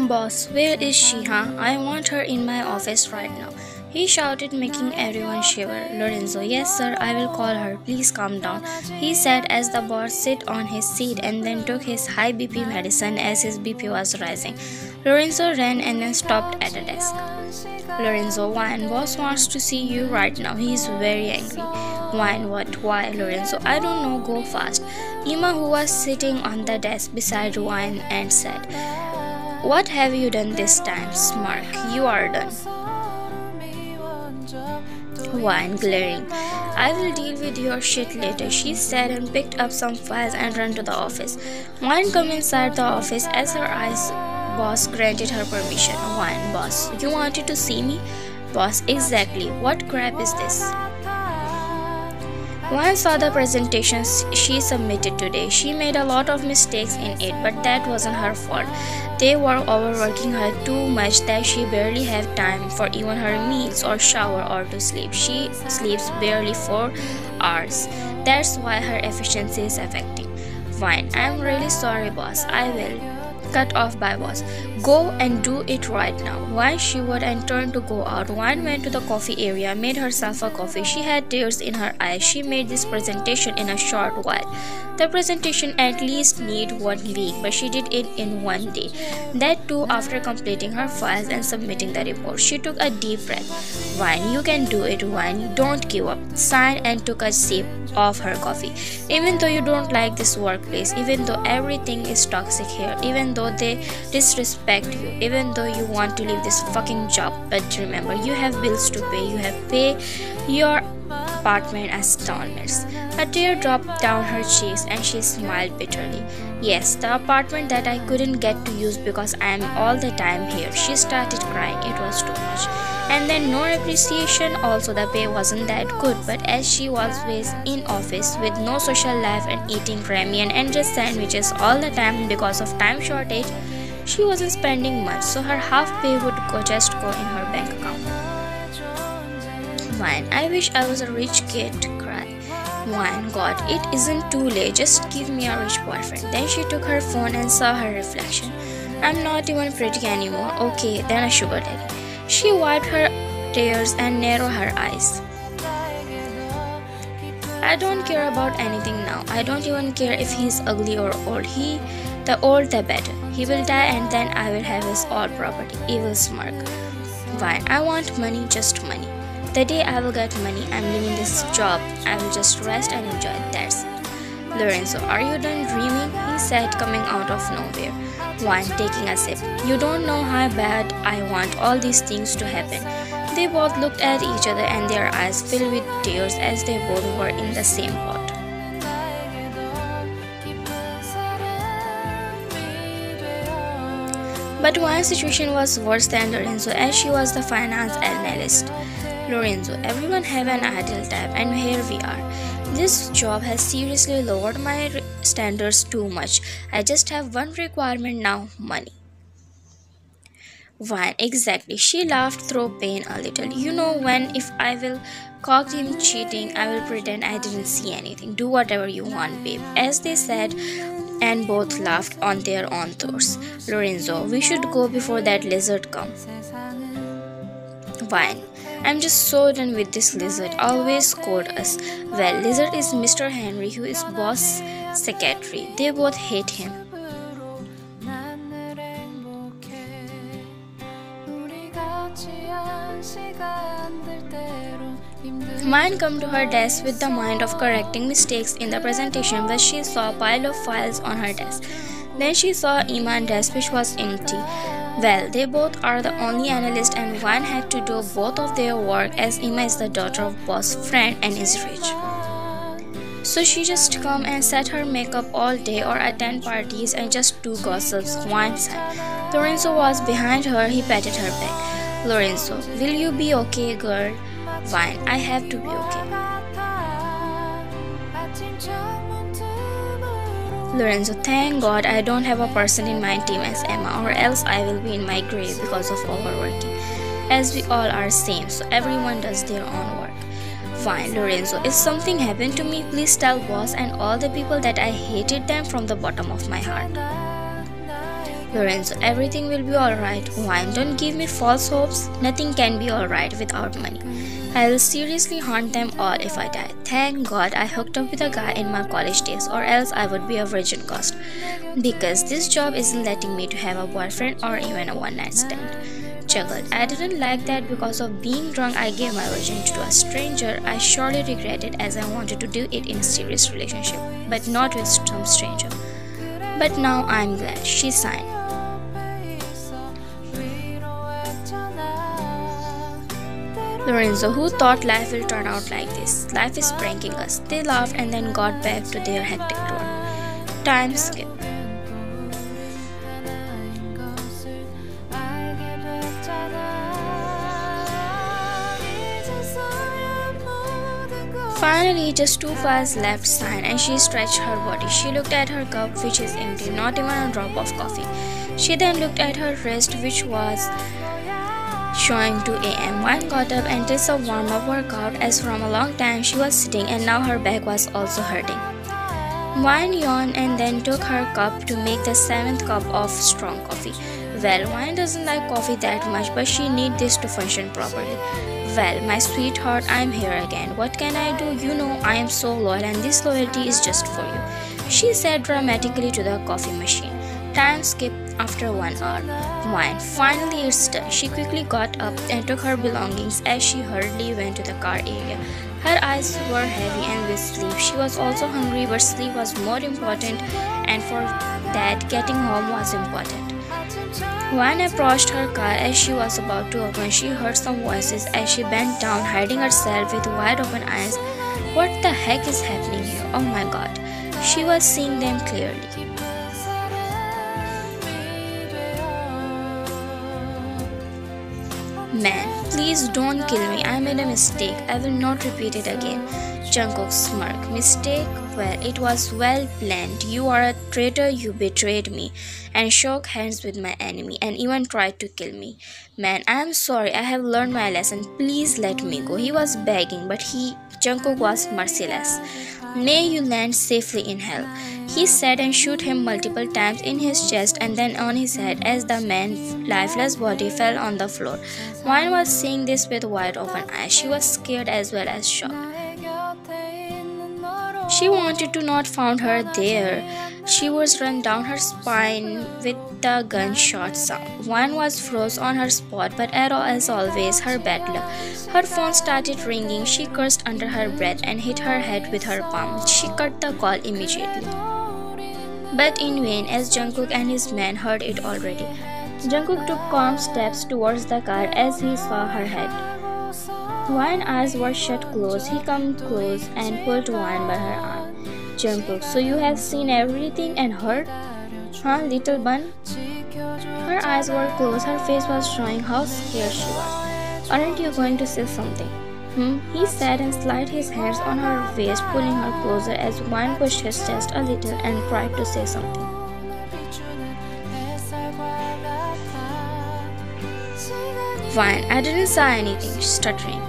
Boss, where is she, huh? I want her in my office right now. He shouted, making everyone shiver. Lorenzo, yes, sir, I will call her. Please calm down, he said as the boss sat on his seat and then took his high BP medicine as his BP was rising. Lorenzo ran and then stopped at a desk. Lorenzo, Wine, boss wants to see you right now. He is very angry. Wine, what? Why? Lorenzo, I don't know. Go fast. Emma, who was sitting on the desk beside Wine, and said, what have you done this time? Smirk, you are done. Wine, glaring. I will deal with your shit later, she said and picked up some files and ran to the office. Wine come inside the office as her eyes boss granted her permission. Wine, boss, you wanted to see me? Boss, exactly. What crap is this? Wine saw the presentations she submitted today. She made a lot of mistakes in it, but that wasn't her fault. They were overworking her too much that she barely had time for even her meals or shower or to sleep. She sleeps barely 4 hours. That's why her efficiency is affecting. Fine, I'm really sorry, boss. I will. Cut off by boss. Go and do it right now. Wine shivered and turned to go out. Wine went to the coffee area, made herself a coffee. She had tears in her eyes. She made this presentation in a short while. The presentation at least needed 1 week, but she did it in 1 day. That too after completing her files and submitting the report. She took a deep breath. Wine, you can do it, Wine. Don't give up. Sighed and took a sip of her coffee. Even though you don't like this workplace, even though everything is toxic here, even though they disrespect you, even though you want to leave this fucking job, but remember, you have bills to pay. You have pay your apartment installments. A tear dropped down her cheeks and she smiled bitterly. Yes, the apartment that I couldn't get to use because I am all the time here. She started crying. It was too much. And then no appreciation. Also, the pay wasn't that good, but as she was always in office with no social life and eating ramen and just sandwiches all the time because of time shortage, she wasn't spending much, so her half pay would just go in her bank account. Wine, I wish I was a rich kid, cried. Wine, God, it isn't too late, just give me a rich boyfriend. Then she took her phone and saw her reflection. I'm not even pretty anymore. Okay, then a sugar daddy. She wiped her tears and narrowed her eyes. I don't care about anything now. I don't even care if he's ugly or old. The old the better. He will die and then I will have his all property. Evil smirk. Wine, I want money, just money. The day I will get money, I'm leaving this job. I will just rest and enjoy it. That's it. Lorenzo, are you done dreaming? He said, coming out of nowhere. Wine, taking a sip. You don't know how bad I want all these things to happen. They both looked at each other and their eyes filled with tears as they both were in the same boat. But Wine's situation was worse than Lorenzo as she was the finance analyst. Lorenzo, everyone have an ideal type and here we are. This job has seriously lowered my standards too much. I just have one requirement now, money. Wine, exactly. She laughed through pain a little. You know when if I will caught him cheating, I will pretend I didn't see anything. Do whatever you want, babe. As they said, and both laughed on their own thoughts. Lorenzo, we should go before that lizard comes. Wine, I'm just so done with this lizard. Always scored us. Well, lizard is Mr. Henry, who is boss secretary. They both hate him. Mine come to her desk with the mind of correcting mistakes in the presentation, but she saw a pile of files on her desk. Then she saw Iman's desk, which was empty. Well, they both are the only analyst and one had to do both of their work as Ima is the daughter of boss friend and is rich. So she just come and set her makeup all day or attend parties and just do gossips, one son. Lorenzo was behind her, he patted her back. Lorenzo, will you be okay, girl? Fine, I have to be okay. Lorenzo, thank God I don't have a person in my team as Emma, or else I will be in my grave because of overworking. As we all are same, so everyone does their own work. Fine, Lorenzo, if something happened to me, please tell boss and all the people that I hated them from the bottom of my heart. Lorenzo, everything will be alright. Wine, don't give me false hopes. Nothing can be alright without money. I will seriously haunt them all if I die. Thank God I hooked up with a guy in my college days, or else I would be a virgin ghost. Because this job isn't letting me to have a boyfriend or even a one-night stand. Juggled. I didn't like that because of being drunk I gave my virginity to a stranger. I surely regret it as I wanted to do it in a serious relationship, but not with some stranger. But now I'm glad. She signed. Lorenzo, who thought life will turn out like this? Life is pranking us. They laughed and then got back to their hectic tour. Time skip. Finally, just 2 files left signed and she stretched her body. She looked at her cup, which is empty, not even a drop of coffee. She then looked at her wrist, which was showing 2 a.m. Wine got up and did a warm-up workout as from a long time she was sitting and now her back was also hurting. Wine yawned and then took her cup to make the 7th cup of strong coffee. Well, Wine doesn't like coffee that much, but she needs this to function properly. Well, my sweetheart, I'm here again. What can I do? You know I am so loyal and this loyalty is just for you, she said dramatically to the coffee machine. Time skipped after 1 hour. Wine, finally it's done. She quickly got up and took her belongings as she hurriedly went to the car area. Her eyes were heavy and with sleep. She was also hungry, but sleep was more important, and for that, getting home was important. Wine approached her car as she was about to open. She heard some voices as she bent down, hiding herself with wide open eyes. What the heck is happening here? Oh my god. She was seeing them clearly. Man, please don't kill me. I made a mistake. I will not repeat it again. Jungkook smirked. Mistake? Well, it was well planned. You are a traitor. You betrayed me and shook hands with my enemy and even tried to kill me. Man, I am sorry. I have learned my lesson. Please let me go. He was begging, but Jungkook was merciless. May you land safely in hell, he said and shoot him multiple times in his chest and then on his head as the man's lifeless body fell on the floor. Wine was seeing this with wide open eyes. She was scared as well as shocked. She wanted to not found her there. She was run down her spine with the gunshot sound. Wine was froze on her spot, but as always, her bad luck. Her phone started ringing. She cursed under her breath and hit her head with her palm. She cut the call immediately, but in vain, as Jungkook and his men heard it already. Jungkook took calm steps towards the car as he saw her head. Wine's eyes were shut close. He came close and pulled Wine by her arm. Jungkook, so you have seen everything and heard? Huh, little bun? Her eyes were closed. Her face was showing how scared she was. Aren't you going to say something? He said and slid his hands on her waist, pulling her closer as Wine pushed his chest a little and tried to say something. Wine, I didn't say anything, stuttering.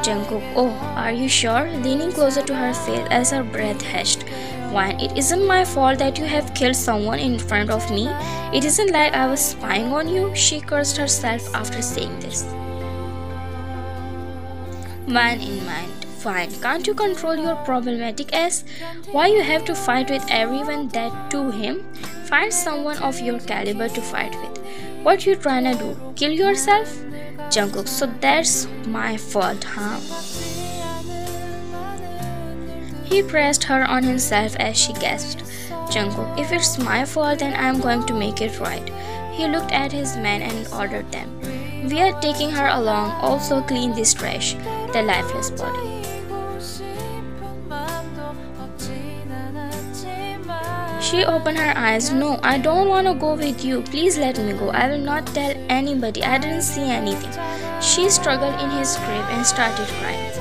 Jungkook, oh, are you sure? Leaning closer to her face as her breath hushed. Wine, it isn't my fault that you have killed someone in front of me. It isn't like I was spying on you. She cursed herself after saying this. Wine in mind. Fine, can't you control your problematic ass? Why you have to fight with everyone that to him? Find someone of your caliber to fight with. What you trying to do? Kill yourself? Jungkook, so that's my fault, huh? He pressed her on himself as she gasped. Jungkook, if it's my fault, then I'm going to make it right. He looked at his men and ordered them. We are taking her along, also clean this trash, the lifeless body. She opened her eyes. No, I don't want to go with you. Please let me go. I will not tell anybody. I didn't see anything. She struggled in his grip and started crying.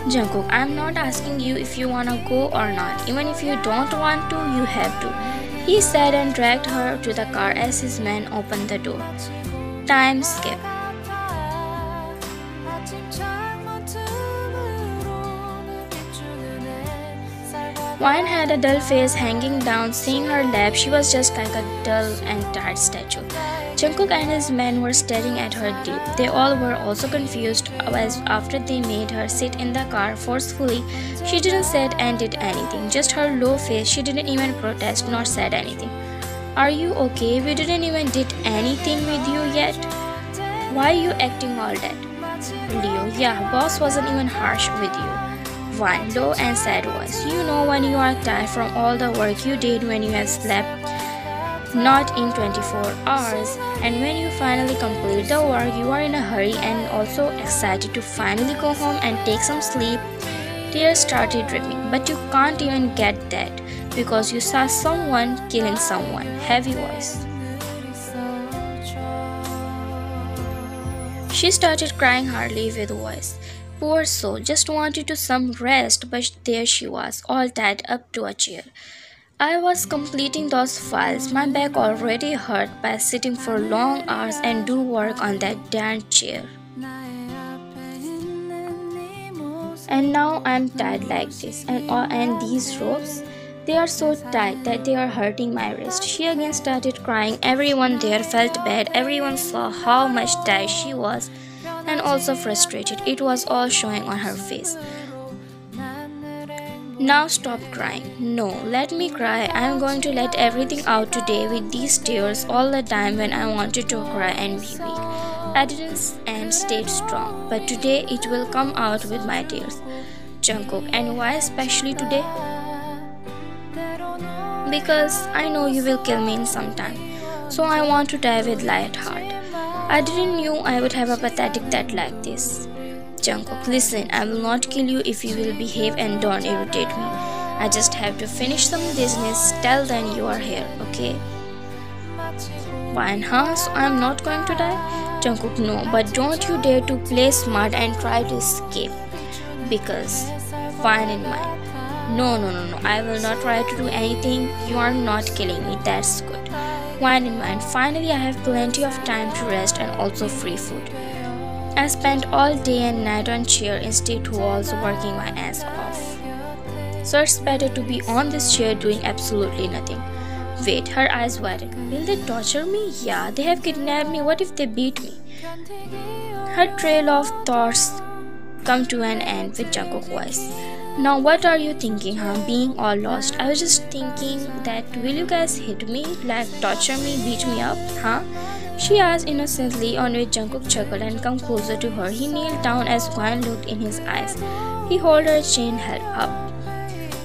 Jungkook, I'm not asking you if you wanna go or not. Even if you don't want to, you have to, he said and dragged her to the car as his men opened the door. Time skip. Wine had a dull face hanging down, seeing her lap, she was just like a dull and tired statue. Jungkook and his men were staring at her deep. They all were also confused as after they made her sit in the car forcefully, she didn't say and did anything. Just her low face, she didn't even protest nor said anything. Are you okay? We didn't even did anything with you yet. Why are you acting all that? Leo, yeah, boss wasn't even harsh with you. One low and sad voice. You know when you are tired from all the work you did when you have slept not in 24 hours, and when you finally complete the work you are in a hurry and also excited to finally go home and take some sleep. Tears started dripping, but you can't even get that because you saw someone killing someone. Heavy voice. She started crying hardly with voice. Poor soul, just wanted to some rest, but there she was, all tied up to a chair. I was completing those files, my back already hurt by sitting for long hours and do work on that darn chair. And now I'm tied like this, and these ropes, they are so tight that they are hurting my wrist. She again started crying. Everyone there felt bad. Everyone saw how much tired she was and also frustrated. It was all showing on her face. Now stop crying. No, let me cry. I'm going to let everything out today with these tears all the time when I wanted to cry and be weak. I didn't and stayed strong, but today it will come out with my tears. Jungkook, and why especially today? Because I know you will kill me in some time, so I want to die with light heart. I didn't knew I would have a pathetic death like this. Jungkook, listen, I will not kill you if you will behave and don't irritate me. I just have to finish some business, tell them you are here, okay? Fine, huh? So I am not going to die? Jungkook, no, but don't you dare to play smart and try to escape. Because, fine in mind. No, I will not try to do anything. You are not killing me, that's good. Wine in mind. Finally, I have plenty of time to rest and also free food. I spent all day and night on chair instead of walls working my ass off. So it's better to be on this chair doing absolutely nothing. Wait, her eyes widened. Will they torture me? Yeah, they have kidnapped me. What if they beat me? Her trail of thoughts come to an end with Jungkook's voice. Now what are you thinking, huh? Being all lost. I was just thinking that will you guys hit me? Like torture me, beat me up, huh? She asked innocently, on which Jungkook chuckled and come closer to her. He kneeled down as Hwan looked in his eyes. He held her chin held up.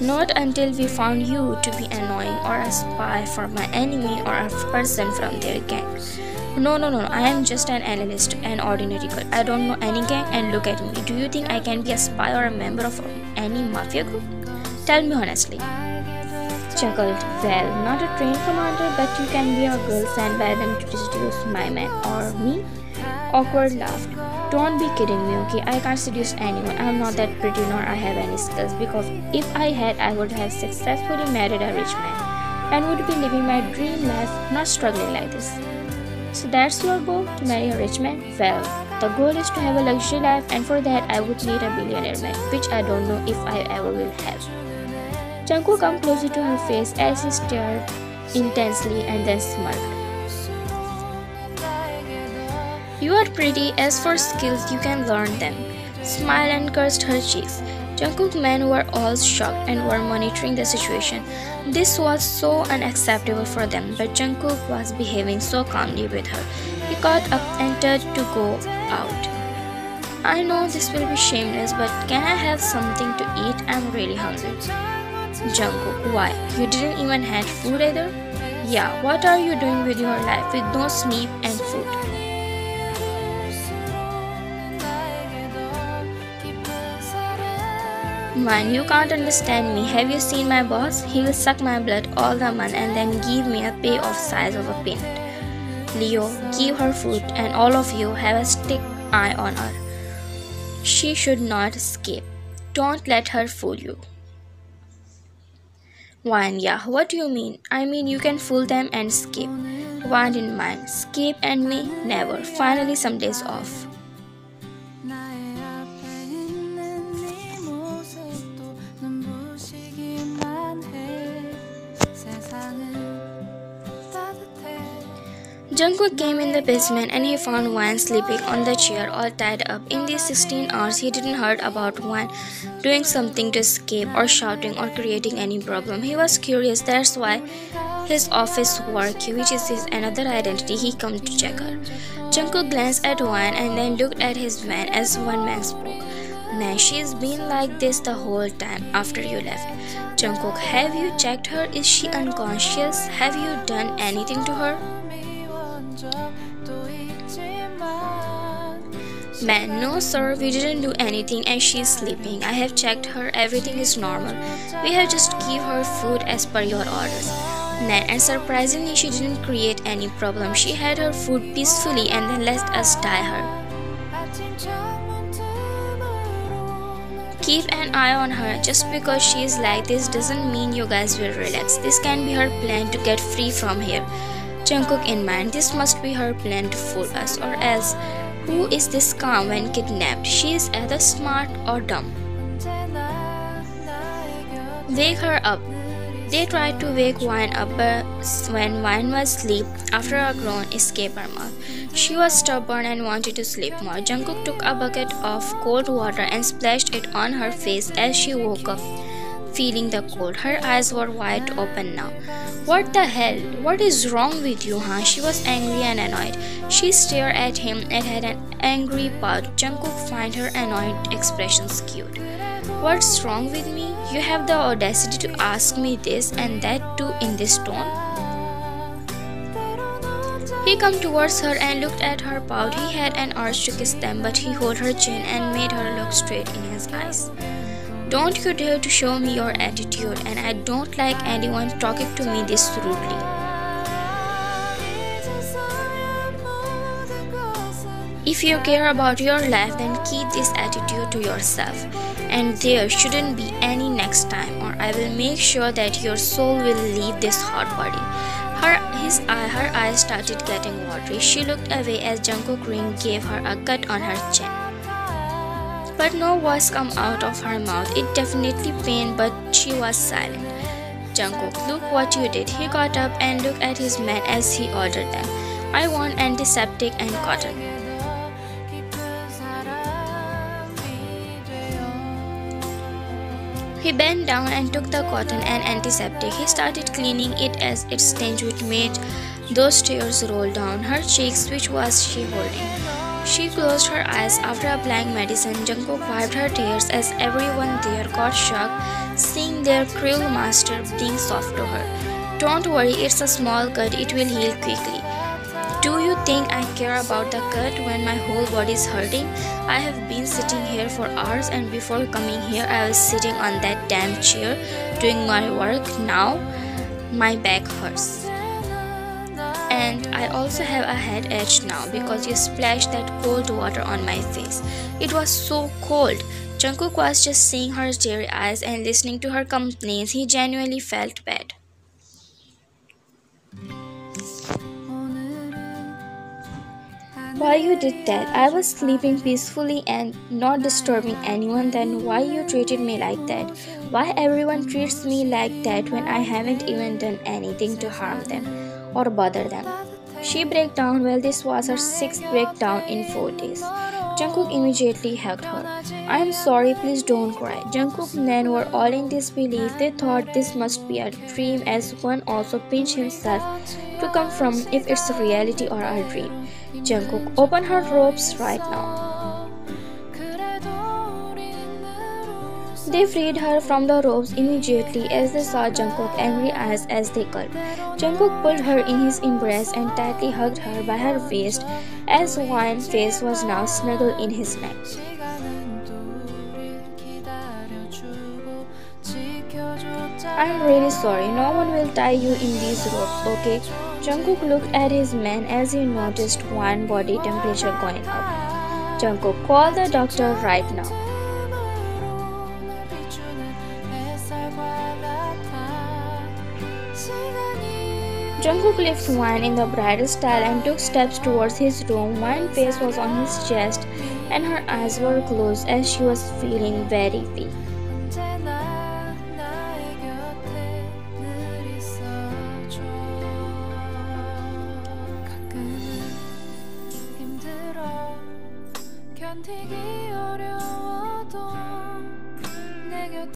Not until we found you to be annoying or a spy for my enemy or a person from their gang. No, I am just an analyst, an ordinary girl. I don't know any gang and look at me. Do you think I can be a spy or a member of any mafia group? Tell me honestly. Chuckled. Well, not a trained commander, but you can be a girl sent by them to seduce my man or me. Awkward laughed. Don't be kidding me, okay? I can't seduce anyone. I'm not that pretty nor I have any skills because if I had, I would have successfully married a rich man and would be living my dream life, not struggling like this. So that's your goal, to marry a rich man? Well, the goal is to have a luxury life, and for that I would need a billionaire man, which I don't know if I ever will have. Jungkook came closer to her face as he stared intensely and then smirked. You are pretty. As for skills, you can learn them. Smiled and cursed her cheeks. Jungkook's men were all shocked and were monitoring the situation. This was so unacceptable for them, but Jungkook was behaving so calmly with her. He got up and turned to go out. I know this will be shameless, but can I have something to eat? I'm really hungry. Jungkook, why? You didn't even have food either? Yeah, what are you doing with your life with no sleep and food? Man, you can't understand me. Have you seen my boss? He will suck my blood all the month and then give me a pay of size of a peanut. Leo, give her food and all of you have a stick eye on her. She should not escape. Don't let her fool you. Wine, yeah, what do you mean? I mean you can fool them and escape. Wine in mind, escape and me? Never. Finally some days off. Jungkook came in the basement and he found Wan sleeping on the chair all tied up. In these 16 hours, he didn't heard about Wan doing something to escape or shouting or creating any problem. He was curious, that's why his office work, which is his another identity, he come to check her. Jungkook glanced at Wan and then looked at his man as one man spoke. Man, she's been like this the whole time after you left. Jungkook, have you checked her? Is she unconscious? Have you done anything to her? Man, no sir, we didn't do anything and she's sleeping. I have checked her, everything is normal. We have just give her food as per your orders. Man, and surprisingly she didn't create any problem. She had her food peacefully and then let us tie her. Keep an eye on her. Just because she is like this doesn't mean you guys will relax. This can be her plan to get free from here. Jungkook in mind, this must be her plan to fool us, or else who is this calm when kidnapped? She is either smart or dumb. Wake her up. They tried to wake Wine up, but when Wine was asleep, after a groan escaped her mouth. She was stubborn and wanted to sleep more. Jungkook took a bucket of cold water and splashed it on her face as she woke up, feeling the cold. Her eyes were wide open now. What the hell? What is wrong with you, huh? She was angry and annoyed. She stared at him and had an angry pout. Jungkook found her annoyed expressions cute. What's wrong with me? You have the audacity to ask me this, and that too in this tone? He came towards her and looked at her pout. He had an urge to kiss them, but he held her chin and made her look straight in his eyes. Don't you dare to show me your attitude, and I don't like anyone talking to me this rudely. If you care about your life, then keep this attitude to yourself. And there shouldn't be any next time, or I will make sure that your soul will leave this hot body. Her eyes started getting watery. She looked away as Jungkook ring gave her a cut on her chin. But no voice came out of her mouth. It definitely pained, but she was silent. Jungkook, look what you did. He got up and looked at his men as he ordered them. I want antiseptic and cotton. He bent down and took the cotton and antiseptic. He started cleaning it as its stench which made those tears roll down her cheeks, which was she holding. She closed her eyes after applying medicine. Jungkook wiped her tears as everyone there got shocked, seeing their cruel master being soft to her. Don't worry, it's a small cut, it will heal quickly. Do you think I care about the cut when my whole body is hurting? I have been sitting here for hours, and before coming here I was sitting on that damn chair doing my work. Now my back hurts. And I also have a headache now because you splashed that cold water on my face. It was so cold. Jungkook was just seeing her teary eyes and listening to her complaints. He genuinely felt bad. Why you did that? I was sleeping peacefully and not disturbing anyone. Then why you treated me like that? Why everyone treats me like that when I haven't even done anything to harm them or bother them? She broke down. Well, this was her 6th breakdown in 4 days. Jungkook immediately hugged her. I am sorry, please don't cry. Jungkook's men were all in disbelief. They thought this must be a dream, as one also pinched himself to confirm if it's a reality or a dream. Jungkook, open her robes right now. They freed her from the ropes immediately as they saw Jungkook's angry eyes as they gulped. Jungkook pulled her in his embrace and tightly hugged her by her waist as Wine's face was now snuggled in his neck. I'm really sorry, no one will tie you in these ropes, okay? Jungkook looked at his man as he noticed Wine's body temperature going up. Jungkook, call the doctor right now. Jungkook lifted Wine in the bridal style and took steps towards his room. Wine's face was on his chest and her eyes were closed as she was feeling very weak.